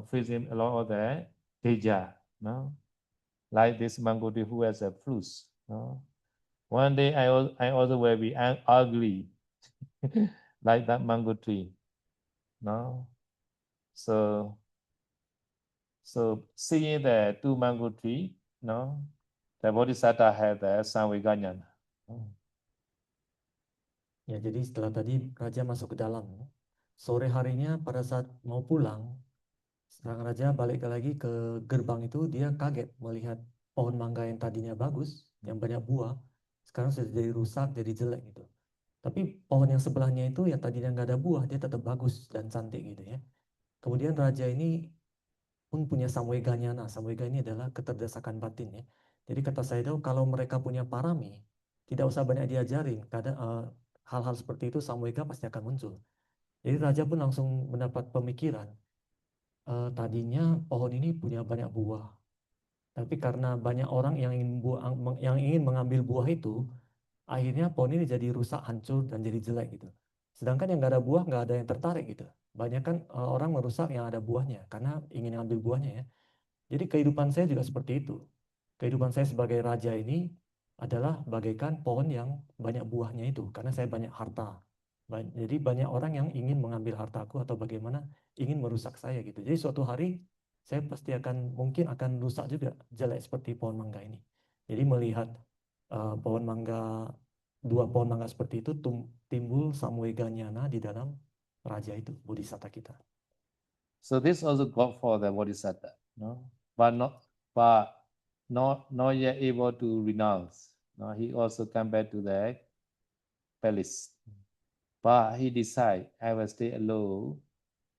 freezing a lot of the deja, no, like this mango tree who has a fruits, no. One day I also will be ugly, like that mango tree, no. So seeing the two mango tree, no, the Bodhisattva had the Samveganyana. Ya, jadi setelah tadi raja masuk ke dalam, sore harinya pada saat mau pulang, sang raja balik lagi ke gerbang itu, dia kaget melihat pohon mangga yang tadinya bagus, yang banyak buah, sekarang sudah jadi rusak, jadi jelek gitu. Tapi pohon yang sebelahnya itu yang tadinya nggak ada buah, dia tetap bagus dan cantik gitu ya. Kemudian raja ini pun punya samweganya. Nah, samwega ini adalah keterdesakan batin ya. Jadi kata Sayadaw, kalau mereka punya parami, tidak usah banyak diajarin. Kadang hal-hal seperti itu samwega pasti akan muncul. Jadi raja pun langsung mendapat pemikiran. Tadinya pohon ini punya banyak buah, tapi karena banyak orang yang ingin mengambil buah itu, akhirnya pohon ini jadi rusak, hancur, dan jadi jelek gitu. Sedangkan yang nggak ada buah, nggak ada yang tertarik gitu. Banyak kan orang merusak yang ada buahnya karena ingin ambil buahnya ya. Jadi kehidupan saya juga seperti itu. Kehidupan saya sebagai raja ini adalah bagaikan pohon yang banyak buahnya itu, karena saya banyak harta. Jadi banyak orang yang ingin mengambil hartaku atau bagaimana ingin merusak saya gitu. Jadi suatu hari saya pasti mungkin akan rusak juga, jelek seperti pohon mangga ini. Jadi melihat dua pohon mangga seperti itu timbul samweganyana di dalam raja itu, bodhisatta kita. So this also God for the Bodhisattva, no, but not yet able to renounce. No, he also come back to the palace, but he decide I will stay alone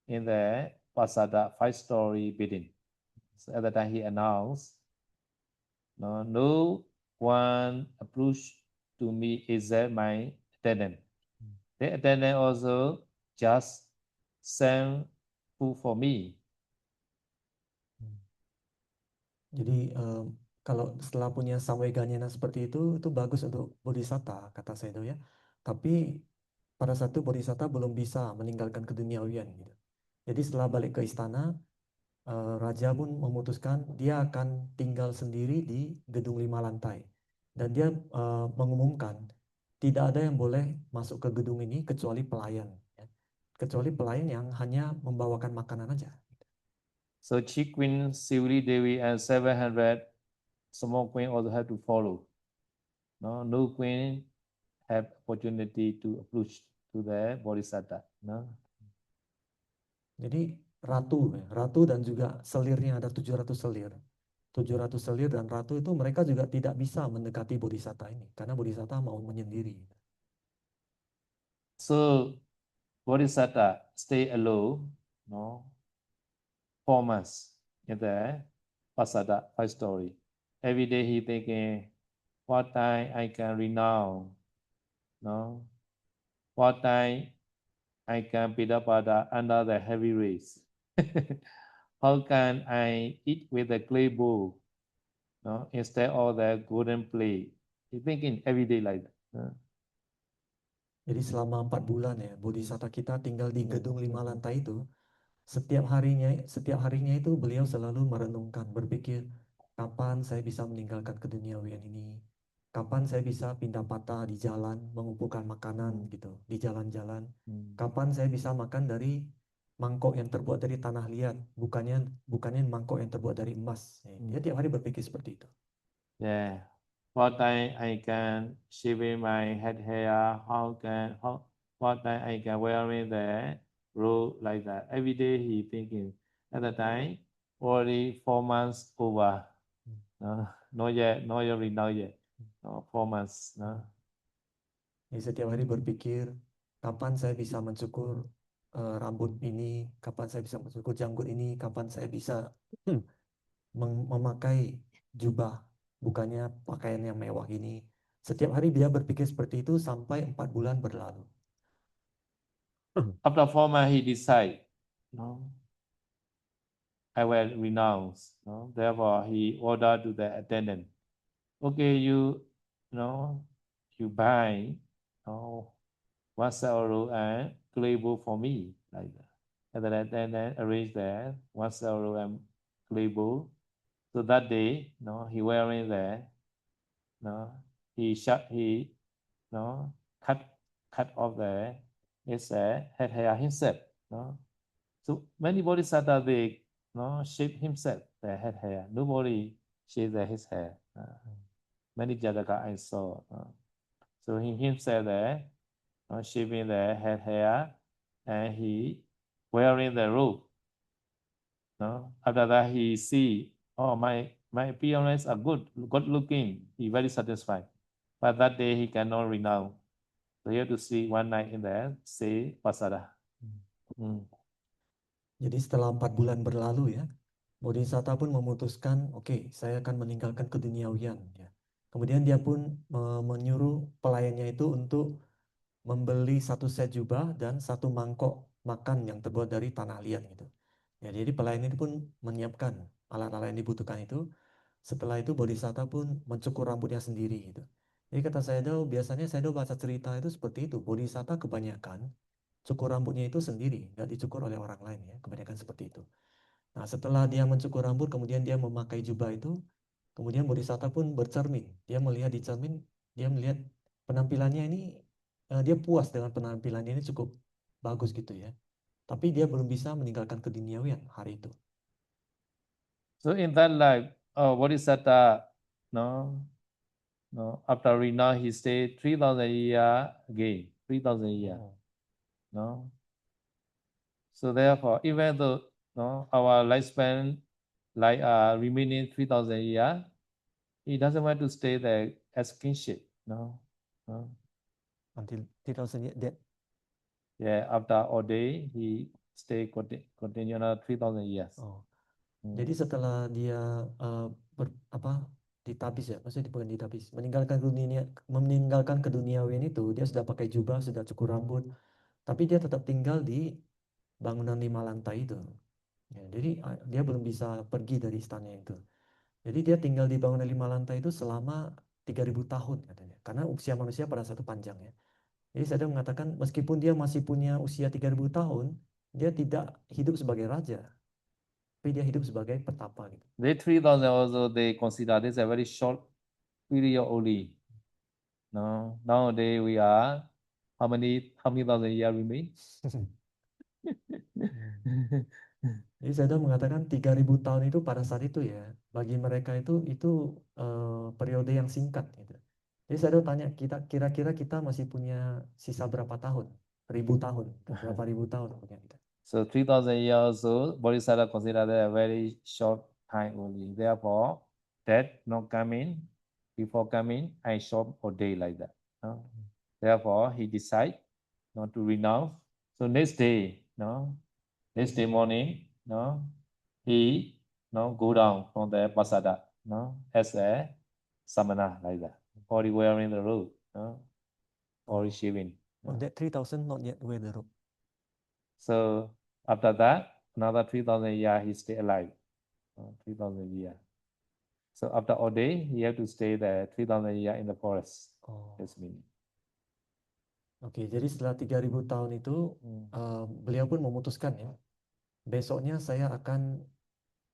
in the Pasada 5-story building. So at the time he announced, no one approach to me except my attendant. The attendant also just send food for me. Jadi kalau setelah punya samweganyana seperti itu bagus untuk bodhisatta, kata Sayadaw ya. Tapi pada satu bodhisatta belum bisa meninggalkan keduniawian gitu. Jadi setelah balik ke istana, raja pun memutuskan dia akan tinggal sendiri di gedung 5 lantai. Dan dia mengumumkan tidak ada yang boleh masuk ke gedung ini kecuali pelayan, ya. Kecuali pelayan yang hanya membawakan makanan aja. So Chief Queen Sivali Devi and 700 small queen also have to follow. No queen have opportunity to approach to the Bodhisattva. No? Jadi ratu, ya, ratu dan juga selirnya ada 700 selir. 700 selir dan ratu itu mereka juga tidak bisa mendekati bodhisatta ini karena bodhisatta mau menyendiri. So Bodhisattva stay alone, 4 months in the Pasada 5 story. Every day he thinking, what time I can renounce, no? What time I can Pidapada under the heavy race. How can I eat with a clay bowl, instead of the golden plate? He thinking every day like that. Jadi selama 4 bulan ya, bodhisatta kita tinggal di gedung 5 lantai itu. Setiap harinya itu beliau selalu merenungkan, berpikir, kapan saya bisa meninggalkan keduniawian ini? Kapan saya bisa pindah patah di jalan, mengumpulkan makanan gitu, di jalan-jalan? Kapan saya bisa makan dari mangkok yang terbuat dari tanah liat, bukannya mangkok yang terbuat dari emas. Dia tiap hari berpikir seperti itu. Yeah. What time I can shaving my head hair? What time I can wearing the robe like that? Every day he thinking. At the time, already 4 months over. Not yet, not yet. 4 months. Jadi setiap hari berpikir, kapan saya bisa mencukur rambut ini, kapan saya bisa mencukur janggut ini, kapan saya bisa memakai jubah, bukannya pakaian yang mewah ini. Setiap hari dia berpikir seperti itu sampai 4 bulan berlalu. After 4 months, he decide, I will renounce. Therefore, he ordered to the attendant, okay, you buy, one saddle and clay bowl for me, like that. And then arrange that one saddle and clay bowl. So that day, he wearing the, he cut off his head hair himself. So many bodhisattvas they shape himself the head hair. Nobody shave his hair. Many Jataka I saw. So he himself there, shaving the head hair, and he wearing the robe. After that he see, oh, my appearance are good looking. He very satisfied. But that day he cannot renounce. So he have to sleep one night in there, say pasada. Jadi setelah 4 bulan berlalu ya, bodhisatta pun memutuskan, oke, saya akan meninggalkan keduniawian. Ya. Kemudian dia pun menyuruh pelayannya itu untuk membeli 1 set jubah dan 1 mangkok makan yang terbuat dari tanah liat gitu. Ya, jadi pelayan itu pun menyiapkan alat-alat yang dibutuhkan itu. Setelah itu bodhisatta pun mencukur rambutnya sendiri gitu. Jadi kata Sayadaw, biasanya Sayadaw baca cerita itu seperti itu. Bodhisatta kebanyakan cukur rambutnya itu sendiri, nggak dicukur oleh orang lain ya, kebanyakan seperti itu. Nah, setelah dia mencukur rambut, kemudian dia memakai jubah itu, kemudian bodhisatta pun bercermin. Dia melihat di cermin, dia melihat penampilannya ini, dia puas dengan penampilannya ini cukup bagus gitu ya. Tapi dia belum bisa meninggalkan keduniawian hari itu. So in that life, Bodhisatta, after renounce, he stayed 3,000 years again, 3,000 years. So therefore, even though our lifespan like remaining 3,000 years, he doesn't want to stay there as kingship. Until 2000 years dead. Yeah, after all day, he continue another 3,000 years. Oh. Jadi setelah dia ditabis ya, maksudnya bukan ditabis, meninggalkan keduniawian itu, dia sudah pakai jubah, sudah cukur rambut, tapi dia tetap tinggal di bangunan 5 lantai itu. Ya, jadi dia belum bisa pergi dari istana itu. Jadi dia tinggal di bangunan 5 lantai itu selama 3.000 tahun katanya. Karena usia manusia pada satu panjang ya. Jadi saya mengatakan meskipun dia masih punya usia 3.000 tahun, dia tidak hidup sebagai raja. Tapi dia hidup sebagai petapa gitu. They 3,000 also they consider this a very short period only. No, nowadays we are how many thousand years remain? Jadi saya mengatakan 3000 tahun itu pada saat itu ya, bagi mereka itu periode yang singkat gitu. Jadi saya tanya kita kira-kira kita masih punya sisa berapa tahun? 1000 tahun, berapa ribu tahun punya kita. So 3000 years old, Bodhisattva considered that a very short time only. Therefore, death not coming, before coming, I short or day like that. No? Therefore, he decide not to renounce. So next day, no, next day morning, no, he go down from the pasada, no, as a samana like that, or he wearing the robe, no, or he shaving. On that 3000 not yet wear the robe. So after that, another 3000 years he stay alive, 3000 years. So after all day, he have to stay there 3000 years in the forest. That's meaning. Oke, jadi setelah 3000 tahun itu beliau pun memutuskan ya, besoknya saya akan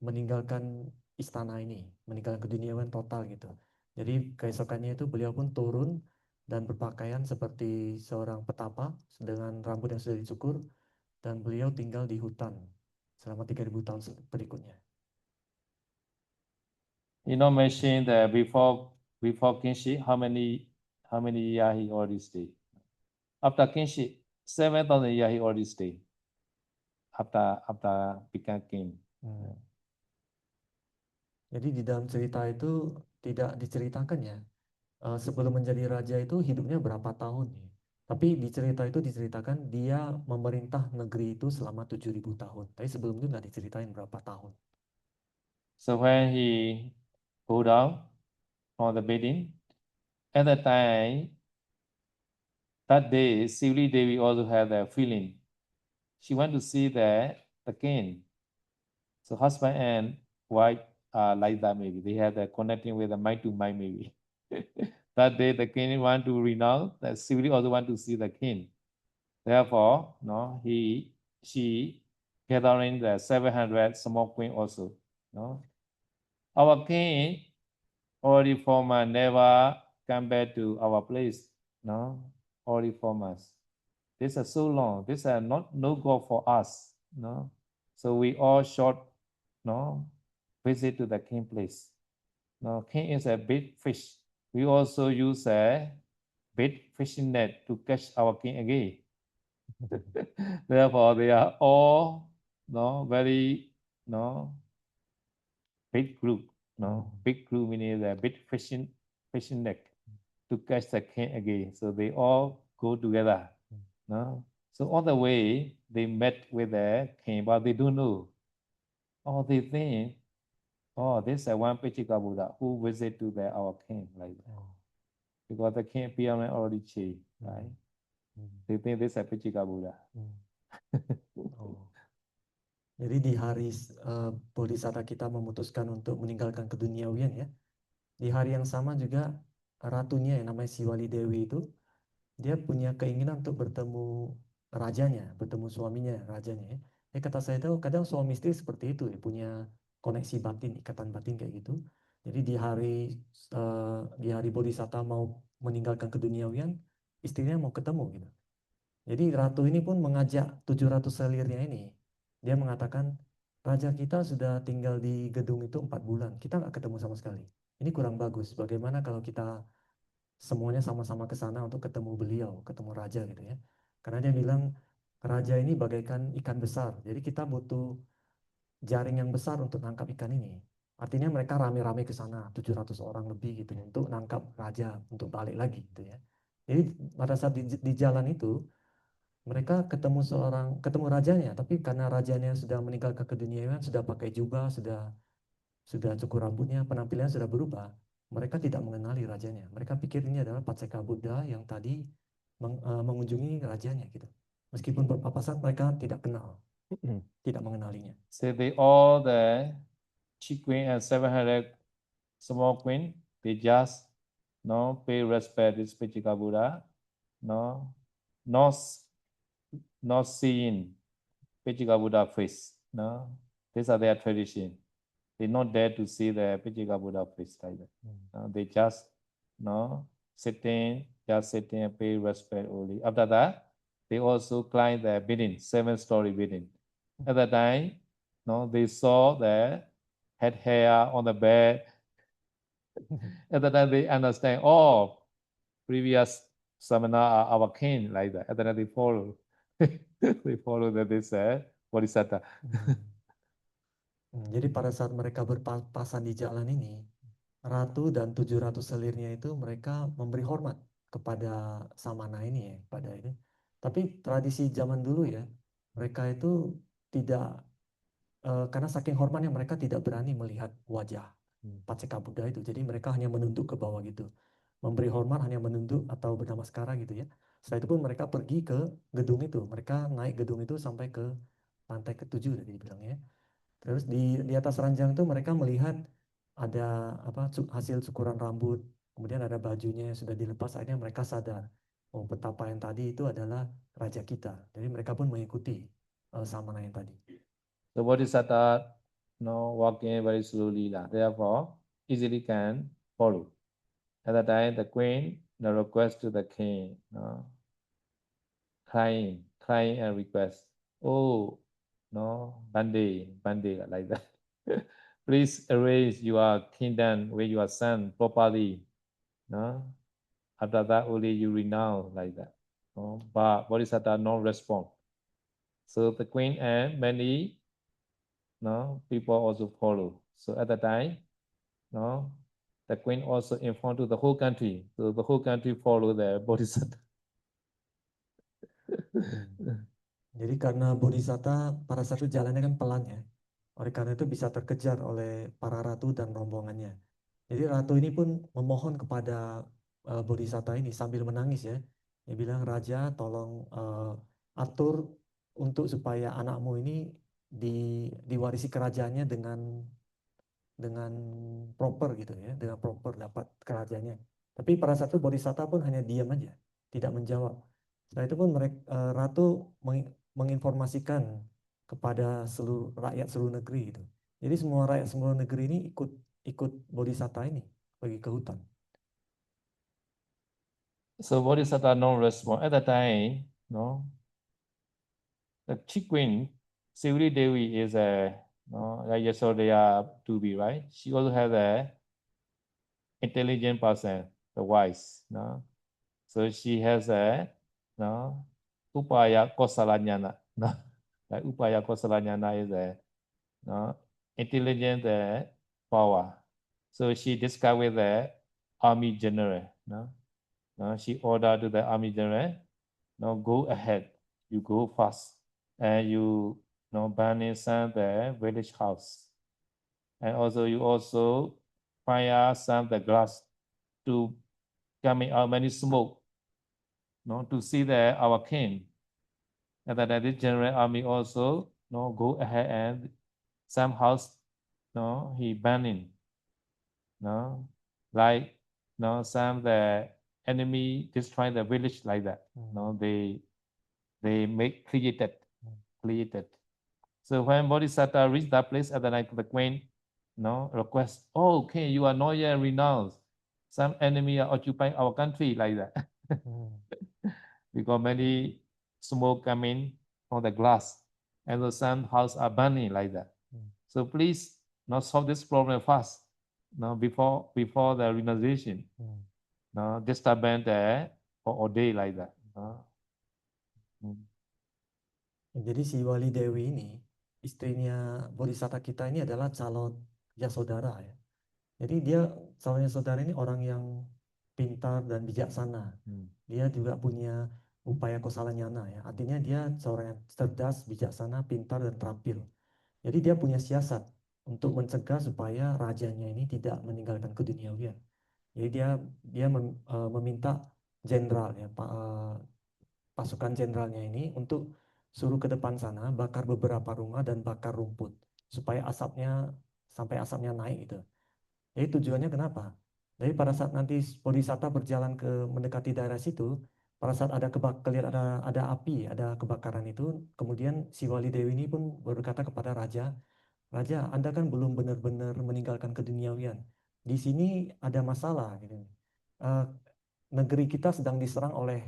meninggalkan istana ini, meninggalkan keduniawian total gitu. Jadi keesokannya itu beliau pun turun dan berpakaian seperti seorang petapa dengan rambut yang sudah dicukur, dan beliau tinggal di hutan selama 3000 tahun berikutnya. You know, mention that before kingship, how many years he already stay? After kingship, 7,000 years he already stay. After become king. Jadi di dalam cerita itu tidak diceritakan ya, sebelum menjadi raja itu hidupnya berapa tahun ya. Tapi di cerita itu diceritakan dia memerintah negeri itu selama 7000 tahun. Tapi sebelum itu nggak diceritain berapa tahun. So when he go down on the bedding, at that time, that day, Sivali Devi also had a feeling. She want to see the king. So husband and wife are like that maybe. They have the connecting with the mind to mind maybe. That day the king want to renounce, that Sivali also want to see the king. Therefore, no, she gathering the 700 small queen also. No, our king already former never come back to our place. No, already formers. This is so long. This is not no God for us. No, so we all short. No, visit to the king place. No, king is a big fish. We also use a big fishing net to catch our king again. Therefore, they are all very big group. Big group meaning the big fishing net to catch the king again. So they all go together. No? So on the way they met with the king, but they don't know. Oh, they think, oh, this is one Pachika Buddha who visit to our king like that. Because the king appearance already changed, right? They think this is Pachika Buddha. Jadi di hari Bodhisattva kita memutuskan untuk meninggalkan keduniawian ya, di hari yang sama juga ratunya yang namanya Sivali Dewi itu, dia punya keinginan untuk bertemu rajanya, bertemu suaminya, rajanya ya. Kata saya itu kadang suami istri seperti itu ya, punya koneksi batin, ikatan batin kayak gitu. Jadi di hari Bodhisattva mau meninggalkan keduniawian, istrinya mau ketemu gitu. Jadi ratu ini pun mengajak 700 selirnya ini. Dia mengatakan, raja kita sudah tinggal di gedung itu 4 bulan, kita nggak ketemu sama sekali. Ini kurang bagus. Bagaimana kalau kita semuanya sama-sama ke sana untuk ketemu beliau, ketemu raja gitu ya. Karena dia bilang, raja ini bagaikan ikan besar. Jadi kita butuh jaring yang besar untuk nangkap ikan ini. Artinya mereka rame-rame ke sana, 700 orang lebih gitu untuk nangkap raja, untuk balik lagi gitu ya. Jadi pada saat di jalan itu, mereka ketemu rajanya, tapi karena rajanya sudah meninggalkan keduniawian, sudah pakai jubah, sudah cukur rambutnya, penampilannya sudah berubah. Mereka tidak mengenali rajanya. Mereka pikir ini adalah Pacceka Buddha yang tadi mengunjungi rajanya gitu. Meskipun berpapasan, mereka tidak kenal, tidak mengenalinya. So they all the chief queen and 700 small queen, they just pay respect to Pachika Buddha, not seeing Pachika Buddha face. No, these are their tradition. They not dare to see the Pachika Buddha face like that. They just no, sitting, just sitting and pay respect only. After that, they also climb the building, 7-story building. At that time, no, they saw the head hair on the bed. At that time, they understand, oh, previous samana are our king, like that. At that time, they follow. They follow that they said, Bodhisattva. Jadi pada saat mereka berpapasan di jalan ini, ratu dan 700 selirnya itu mereka memberi hormat kepada Samana ini ya, pada ini. Tapi tradisi zaman dulu ya, mereka itu tidak karena saking hormatnya mereka tidak berani melihat wajah Paceka Buddha itu. Jadi mereka hanya menunduk ke bawah gitu. Memberi hormat hanya menunduk atau bernamaskara gitu ya. Setelah itu pun mereka pergi ke gedung itu. Mereka naik gedung itu sampai ke lantai ke-7 tadi dibilangnya. Terus di atas ranjang itu mereka melihat ada apa hasil cukuran rambut, kemudian ada bajunya yang sudah dilepas, akhirnya mereka sadar, oh betapa yang tadi itu adalah raja kita. Jadi mereka pun mengikuti samana yang tadi. The Bodhisattva, walking very slowly, therefore easily can follow. At that time, the queen, request to the king, crying and request, oh, Bande, like that. Please arrange your kingdom with your son properly. No? After that, only you renounce like that. But Bodhisattva no respond. So the queen and many people also follow. So at the time, the queen also informed to the whole country. So the whole country follow the Bodhisattva. Jadi karena Bodhisatta pada saat itu jalannya kan pelan ya. Oleh karena itu bisa terkejar oleh para ratu dan rombongannya. Jadi ratu ini pun memohon kepada Bodhisatta ini sambil menangis ya. Dia bilang, Raja tolong atur untuk supaya anakmu ini diwarisi kerajaannya dengan proper gitu ya, dengan proper dapat kerajaannya. Tapi pada saat itu Bodhisatta pun hanya diam aja, tidak menjawab. Setelah itu pun mereka, ratu menginformasikan kepada seluruh rakyat seluruh negeri gitu. Jadi semua rakyat seluruh negeri ini ikut Bodhisatta ini pergi ke hutan. So Bodhisattva no respond. At that time, the chief queen, Sivri Devi is like Yasodhaya to be, right? She also has a intelligent person, the wise, So she has a, Upaya Kosalanyana, Like Upaya Kosalanyana is a, intelligent power. So she discovered the army general, she ordered to the army general, go ahead, you go fast, and you burn some the village house, and also you also fire some the glass to coming out many smoke, to see the our king, and that the general army also go ahead and some house, he burning, like some the enemy destroy the village like that. They make created. So when Bodhisattva reached that place at the night, the queen request, oh, okay, you are not yet renounced. Some enemy are occupying our country like that. Because many smoke coming from the glass and the some house are burning like that. So please solve this problem fast. Before the renunciation. Disturbance for a day like that. Jadi si Wali Dewi ini, istrinya Bodhisatta kita ini adalah calon Yasodhara ya. Jadi dia calon Yasodhara ini orang yang pintar dan bijaksana. Dia juga punya upaya kosalanyana ya. Artinya dia seorang yang cerdas, bijaksana, pintar dan terampil. Jadi dia punya siasat untuk mencegah supaya rajanya ini tidak meninggalkan keduniawian. Jadi dia meminta jenderal ya, pasukan jenderalnya ini untuk suruh ke depan sana, bakar beberapa rumah dan bakar rumput supaya sampai asapnya naik gitu. Jadi tujuannya kenapa? Jadi pada saat nanti Bodhisatta berjalan mendekati daerah situ, pada saat ada api, ada kebakaran itu, kemudian si Wali Dewi ini pun berkata kepada raja, Raja, Anda kan belum benar-benar meninggalkan keduniawian. Di sini ada masalah gitu. negeri kita sedang diserang oleh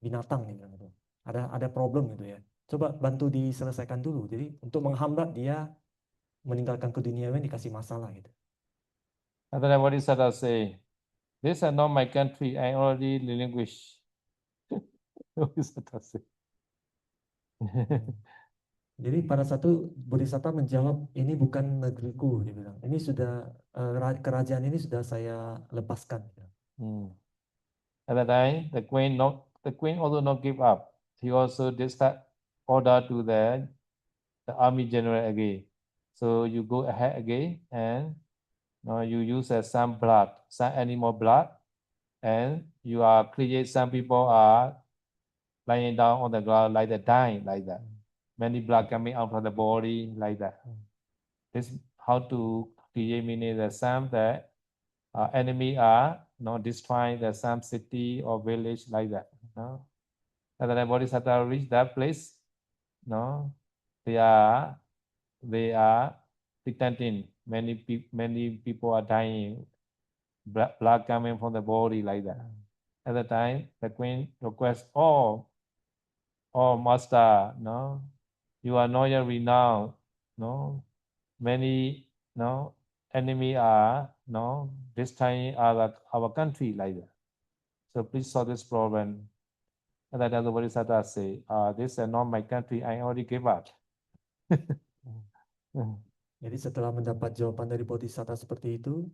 binatang nih bilang gitu. Ada problem gitu ya. Coba bantu diselesaikan dulu. Jadi untuk menghambat dia meninggalkan keduniawian dikasih masalah gitu. And then Bodhisattva say, "This is not my country. I already relinquished." Bodhisattva say. Jadi pada satu Bodhisattva menjawab, ini bukan negeriku, dia bilang. Ini sudah kerajaan ini sudah saya lepaskan. At that time, the queen also not give up. She also dispatched order to the army general again. So you go ahead again and you use some blood, some animal blood, and you are create some people are lying down on the ground like that, dying like that. Many blood coming out from the body like that. This how to create meaning that some that enemy are destroying the some city or village like that. No? And then the Bodhisattva reach that place. No, they are pretending. Many people are dying. Blood coming from the body like that. At the time, the queen requests, "Oh, master, no, you are not yet renowned. No, many enemy are destroying our country like that. So please solve this problem." And then the Bodhisattva say, "This is not my country. I already gave up." Jadi setelah mendapat jawaban dari Bodhisattva seperti itu,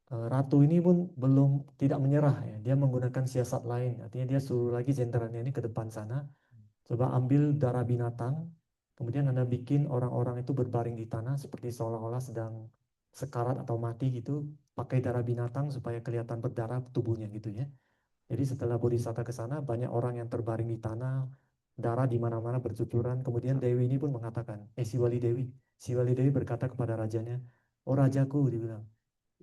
ratu ini pun belum tidak menyerah ya. Dia menggunakan siasat lain. Artinya dia suruh lagi jenderalnya ini ke depan sana. Coba ambil darah binatang. Kemudian Anda bikin orang-orang itu berbaring di tanah seperti seolah-olah sedang sekarat atau mati gitu. Pakai darah binatang supaya kelihatan berdarah tubuhnya gitu ya. Jadi setelah Bodhisattva ke sana, banyak orang yang terbaring di tanah, darah di mana-mana bercucuran. Kemudian Dewi ini pun mengatakan, si Wali Dewi berkata kepada rajanya, "Oh rajaku," dibilang,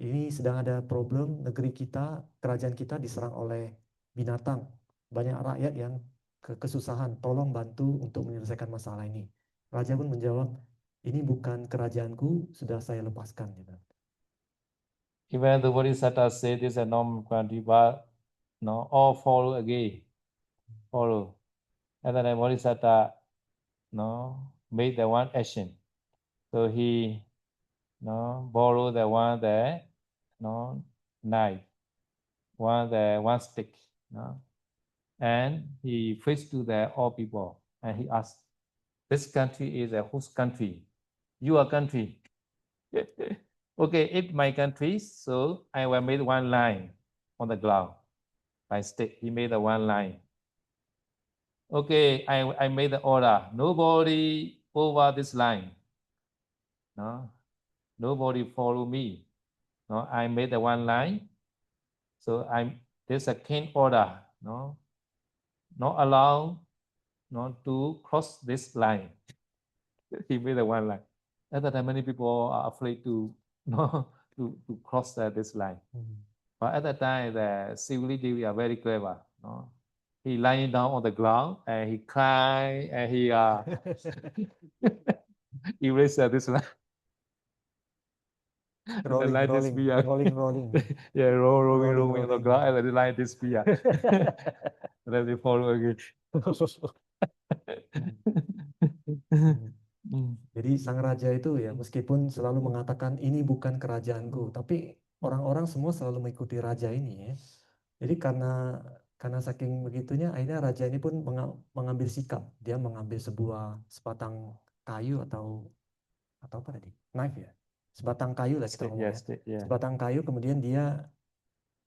"ini sedang ada problem, negeri kita, kerajaan kita diserang oleh binatang. Banyak rakyat yang kesusahan, tolong bantu untuk menyelesaikan masalah ini." Raja pun menjawab, "Ini bukan kerajaanku, sudah saya lepaskan." Gitu. Even the Bodhisattva say this is not my country, but all follow again. Follow. And then the Bodhisattva made the one action. So he borrow the one knife, one stick, and he faced to the all people and he asked, "This country is a whose country? Your country." Okay, it's my country, so I will make one line on the ground by stick. He made the one line. Okay, I made the order. Nobody over this line. No, nobody follow me. No, I made the one line. So there's a king order. No, not allow to cross this line. He made the one line. At that time, many people are afraid to to cross this line. But at that time, the Sivali Devi are very clever. He lying down on the ground and he cry and he erase this line. Rolling, line rolling, disappear. rolling. Yeah, rolling on the rolling. ground and the line disappear. Then they follow again. Jadi sang raja itu ya meskipun selalu mengatakan ini bukan kerajaanku, tapi orang-orang semua selalu mengikuti raja ini ya. Jadi karena saking begitunya akhirnya raja ini pun mengambil sikap. Dia mengambil sebatang kayu atau apa tadi? Knife ya. Sebatang kayu lah kita ngomong ya. Sebatang kayu kemudian dia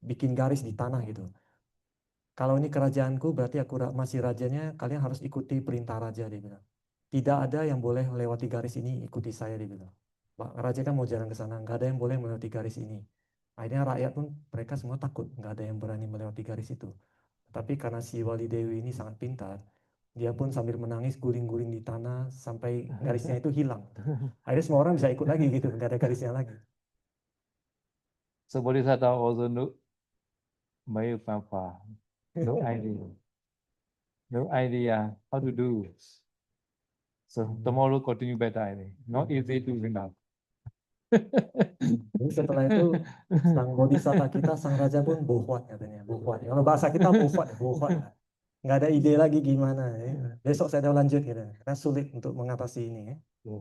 bikin garis di tanah gitu. Kalau ini kerajaanku berarti aku masih rajanya, kalian harus ikuti perintah raja, dia bilang. Tidak ada yang boleh melewati garis ini, ikuti saya, dia bilang. Raja kan mau jalan ke sana, nggak ada yang boleh melewati garis ini. Akhirnya rakyat pun mereka semua takut, nggak ada yang berani melewati garis itu. Tapi karena si Wali Dewi ini sangat pintar, dia pun sambil menangis guling-guling di tanah sampai garisnya itu hilang. Akhirnya semua orang bisa ikut lagi gitu, nggak ada garisnya lagi. So Bodhisattva also no idea. No idea how to do. So tomorrow continue better, I think. Not easy to win out. Jadi setelah itu sang bodhisatta kita, sang raja pun bohwat katanya, bohwat. Kalau bahasa kita bohwat, bohwat. Nggak ada ide lagi gimana. Ya. Besok saya udah lanjut gitu. Karena sulit untuk mengatasi ini. Ya.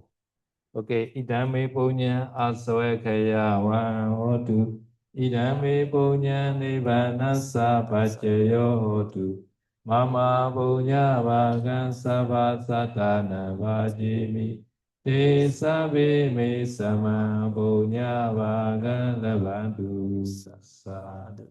Oke, idame punya aswe kaya wahotu. Idame punya nibanasa pacayo hotu. Mama punya bagan sabatana wajimi. Desa bime sama punya bagan lebantu sasa.